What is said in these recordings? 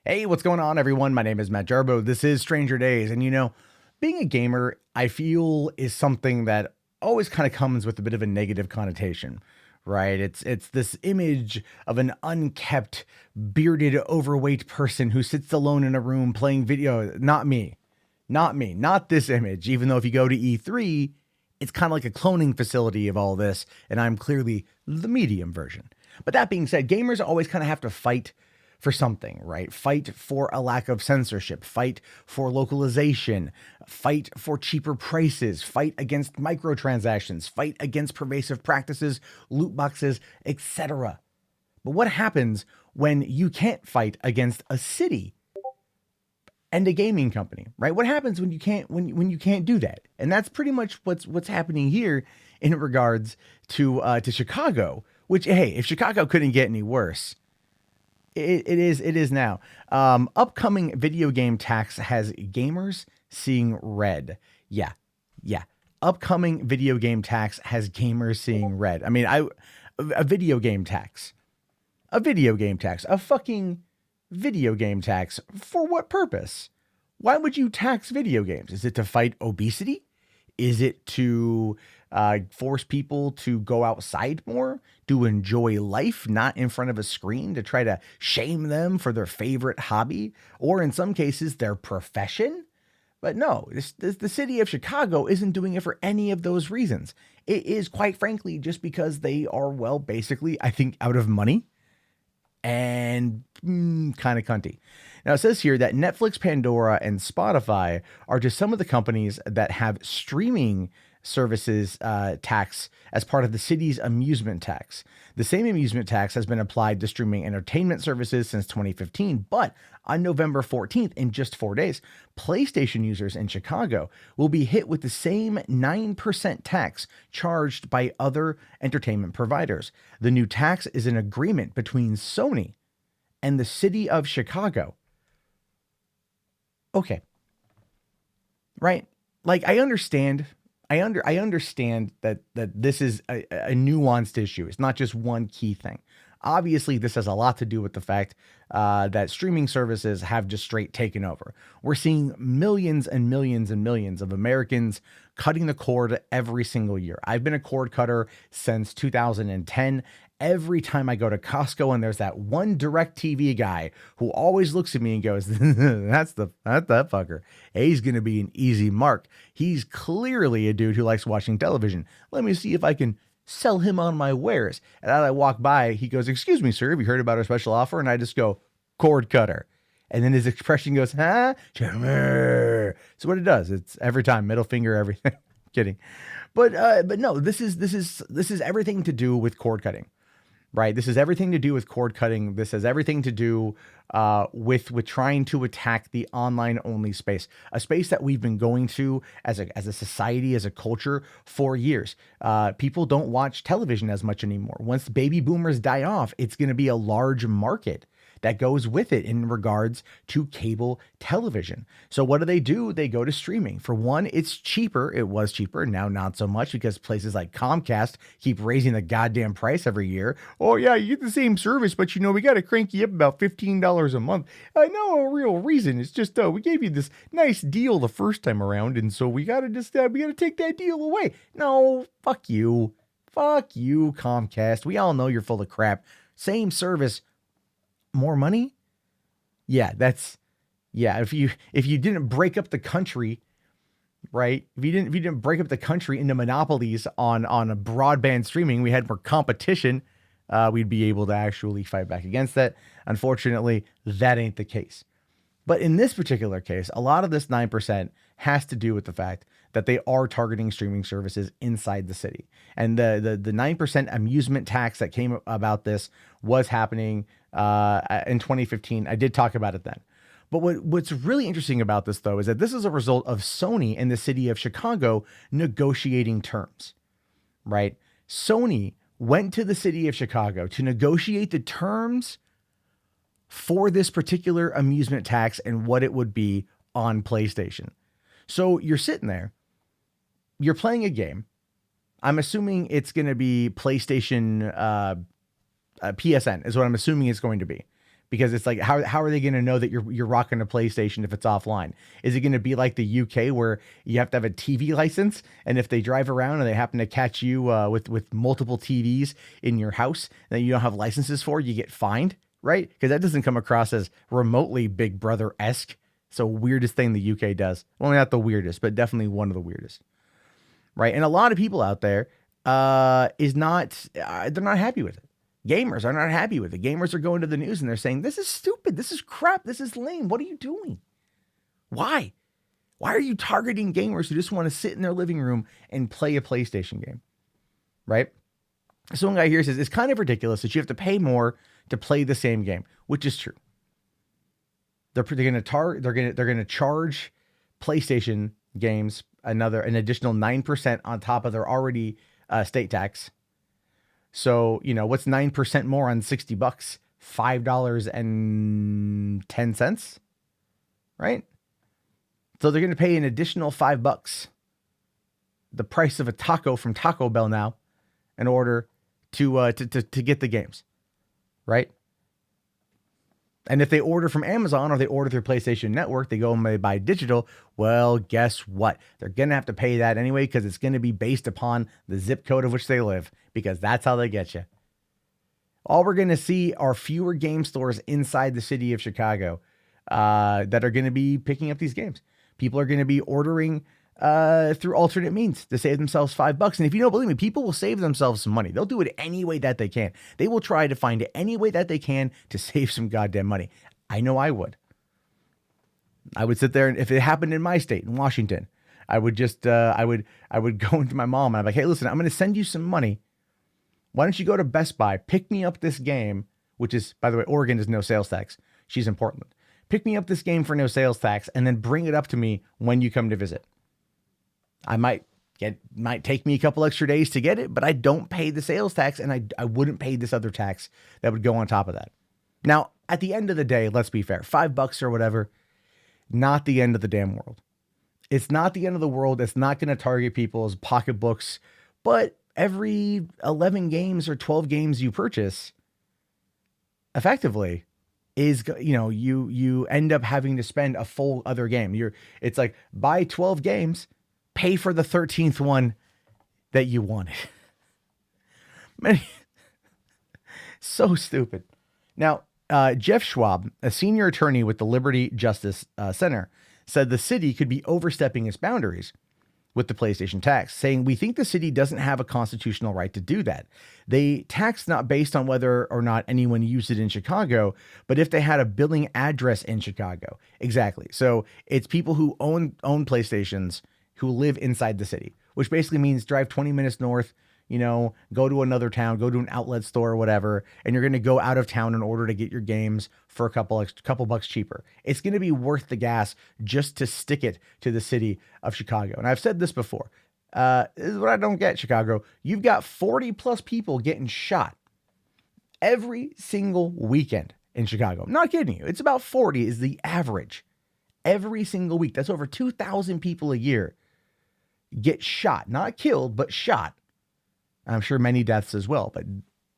Hey, what's going on, everyone? My name is Matt Jarbo. This is Stranger Days. And being a gamer, I feel is something that always kind of comes with a bit of a negative connotation, right? It's this image of an unkept, bearded, overweight person who sits alone in a room playing video. Not me. Not me. Not this image. Even though if you go to E3, it's kind of like a cloning facility of all this, and I'm clearly the medium version. But that being said, gamers always kind of have to fight for something, right? Fight for a lack of censorship, fight for localization, fight for cheaper prices, fight against microtransactions, fight against pervasive practices, loot boxes, etc. But what happens when you can't fight against a city and a gaming company, right? What happens when you can't when you can't do that? And that's pretty much what's happening here in regards to Chicago. Which, hey, if Chicago couldn't get any worse, it is now. Upcoming video game tax has gamers seeing red. Yeah, yeah. Upcoming video game tax has gamers seeing red. I mean, a video game tax, a fucking video game tax. For what purpose? Why would you tax video games? Is it to fight obesity? Is it to force people to go outside more, to enjoy life, not in front of a screen, to try to shame them for their favorite hobby, or in some cases, their profession? But no, the city of Chicago isn't doing it for any of those reasons. It is, quite frankly, just because they are, well, basically, I think, out of money and kind of cunty. Now, it says here that Netflix, Pandora, and Spotify are just some of the companies that have streaming services tax as part of the city's amusement tax. The same amusement tax has been applied to streaming entertainment services since 2015, but on November 14th, in just 4 days, PlayStation users in Chicago will be hit with the same 9% tax charged by other entertainment providers. The new tax is an agreement between Sony and the city of Chicago. Okay. Right? Like, I understand that this is a nuanced issue. It's not just one key thing. Obviously, this has a lot to do with the fact that streaming services have just straight taken over. We're seeing millions and millions and millions of Americans cutting the cord every single year. I've been a cord cutter since 2010. Every time I go to Costco and there's that one DirecTV guy who always looks at me and goes, that's that fucker. He's going to be an easy mark. He's clearly a dude who likes watching television. Let me see if I can sell him on my wares. And as I walk by, he goes, "Excuse me, sir, have you heard about our special offer?" And I just go, "Cord cutter." And then his expression goes, "Huh?" So what it does, it's every time, middle finger, everything. Kidding. But no, this is everything to do with cord cutting. Right. This has everything to do with cord cutting. This has everything to do with trying to attack the online only space, a space that we've been going to as a society, as a culture for years. People don't watch television as much anymore. Once baby boomers die off, it's going to be a large market that goes with it in regards to cable television. So what do? They go to streaming. For one, it's cheaper. It was cheaper. Now, not so much because places like Comcast keep raising the goddamn price every year. Oh yeah, you get the same service, but we got to crank you up about $15 a month. I know a real reason. It's just, we gave you this nice deal the first time around. And so we got to take that deal away. No, fuck you. Fuck you, Comcast. We all know you're full of crap. Same service, more money? Yeah, if you didn't break up the country, right? If you didn't break up the country into monopolies on a broadband streaming, we had more competition, we'd be able to actually fight back against that. Unfortunately, that ain't the case. But in this particular case, a lot of this 9% has to do with the fact that they are targeting streaming services inside the city. And the 9% amusement tax that came about this was happening in 2015. I did talk about it then. But what's really interesting about this, though, is that this is a result of Sony and the city of Chicago negotiating terms, right? Sony went to the city of Chicago to negotiate the terms for this particular amusement tax and what it would be on PlayStation. So you're sitting there, you're playing a game. I'm assuming it's going to be PlayStation PSN is what I'm assuming it's going to be. Because it's like, how are they going to know that you're rocking a PlayStation if it's offline? Is it going to be like the UK where you have to have a TV license, and if they drive around and they happen to catch you with multiple TVs in your house that you don't have licenses for, you get fined, right? Because that doesn't come across as remotely Big Brother-esque. So weirdest thing the UK does. Well, not the weirdest, but definitely one of the weirdest, right? And a lot of people out there they're not happy with it. Gamers are not happy with it. Gamers are going to the news and they're saying, this is stupid. This is crap. This is lame. What are you doing? Why? Why are you targeting gamers who just want to sit in their living room and play a PlayStation game? Right? So one guy here says, it's kind of ridiculous that you have to pay more to play the same game, which is true. They're going to charge PlayStation games an additional 9% on top of their already state tax. So, what's 9% more on $60? $5.10, right? So they're going to pay an additional $5, the price of a taco from Taco Bell now, in order to get the games, right? And if they order from Amazon or they order through PlayStation Network, they go and they buy digital. Well, guess what? They're going to have to pay that anyway because it's going to be based upon the zip code of which they live, because that's how they get you. All we're going to see are fewer game stores inside the city of Chicago that are going to be picking up these games. People are going to be ordering through alternate means to save themselves $5. And if you don't believe me, people will save themselves some money. They'll do it any way that they can. They will try to find any way that they can to save some goddamn money. I know I would. I would sit there, and if it happened in my state, in Washington, I would just, I would go into my mom and I'm like, hey, listen, I'm going to send you some money. Why don't you go to Best Buy, pick me up this game, which is, by the way, Oregon is no sales tax. She's in Portland. Pick me up this game for no sales tax and then bring it up to me when you come to visit. I might take me a couple extra days to get it, but I don't pay the sales tax, and I wouldn't pay this other tax that would go on top of that. Now, at the end of the day, let's be fair, $5 or whatever, not the end of the damn world. It's not the end of the world. It's not going to target people's pocketbooks, but every 11 games or 12 games you purchase, effectively, is, you end up having to spend a full other game. It's like, buy 12 games, pay for the 13th one that you wanted. So stupid. Now, Jeff Schwab, a senior attorney with the Liberty Justice Center, said the city could be overstepping its boundaries with the PlayStation tax, saying, we think the city doesn't have a constitutional right to do that. They tax not based on whether or not anyone used it in Chicago, but if they had a billing address in Chicago. Exactly. So it's people who own PlayStations who live inside the city, which basically means drive 20 minutes north, go to another town, go to an outlet store or whatever, and you're going to go out of town in order to get your games for a couple bucks cheaper. It's going to be worth the gas just to stick it to the city of Chicago. And I've said this before. This is what I don't get, Chicago. You've got 40 plus people getting shot every single weekend in Chicago. I'm not kidding you. It's about 40 is the average every single week. That's over 2,000 people a year get shot, not killed, but shot. I'm sure many deaths as well, but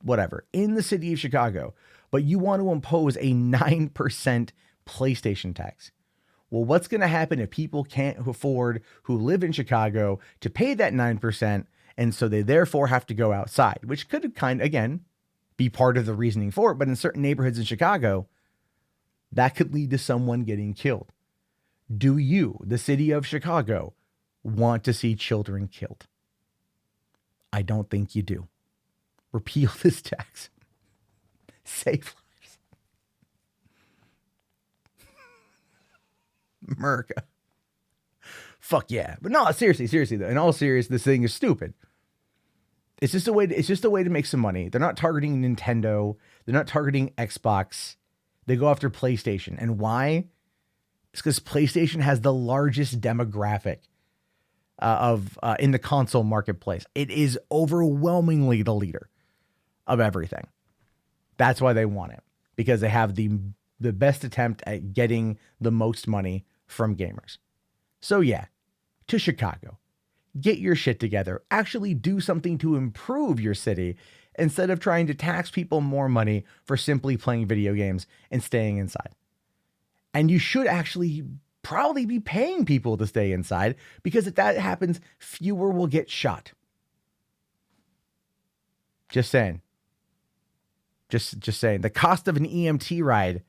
whatever, in the city of Chicago. But you want to impose a 9% PlayStation tax. Well, what's going to happen if people can't afford, who live in Chicago, to pay that 9%, and so they therefore have to go outside, which could again, be part of the reasoning for it, but in certain neighborhoods in Chicago, that could lead to someone getting killed. Do you, the city of Chicago, want to see children killed? I don't think you do. Repeal this tax. Save lives. America. Fuck yeah. But no, seriously though. In all seriousness, this thing is stupid. It's just a way to make some money. They're not targeting Nintendo. They're not targeting Xbox. They go after PlayStation. And why? It's because PlayStation has the largest demographic in the console marketplace. It is overwhelmingly the leader of everything. That's why they want it, because they have the best attempt at getting the most money from gamers. So yeah, to Chicago, get your shit together, actually do something to improve your city, instead of trying to tax people more money for simply playing video games and staying inside. And you should actually probably be paying people to stay inside, because if that happens, fewer will get shot. Just saying. Just saying. The cost of an EMT ride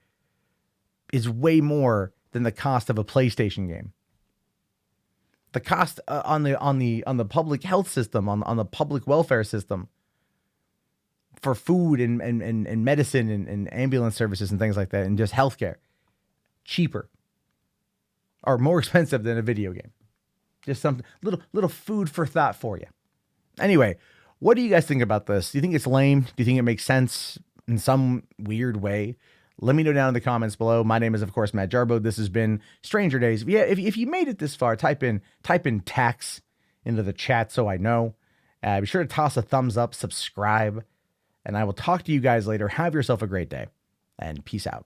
is way more than the cost of a PlayStation game. The cost on the public health system, on the public welfare system for food and medicine and ambulance services and things like that, and just healthcare, cheaper or more expensive than a video game. Just something, little food for thought for you. Anyway, what do you guys think about this? Do you think it's lame? Do you think it makes sense in some weird way? Let me know down in the comments below. My name is, of course, Matt Jarbo. This has been Stranger Days. Yeah, if you made it this far, type in tax into the chat so I know. Be sure to toss a thumbs up, subscribe, and I will talk to you guys later. Have yourself a great day, and peace out.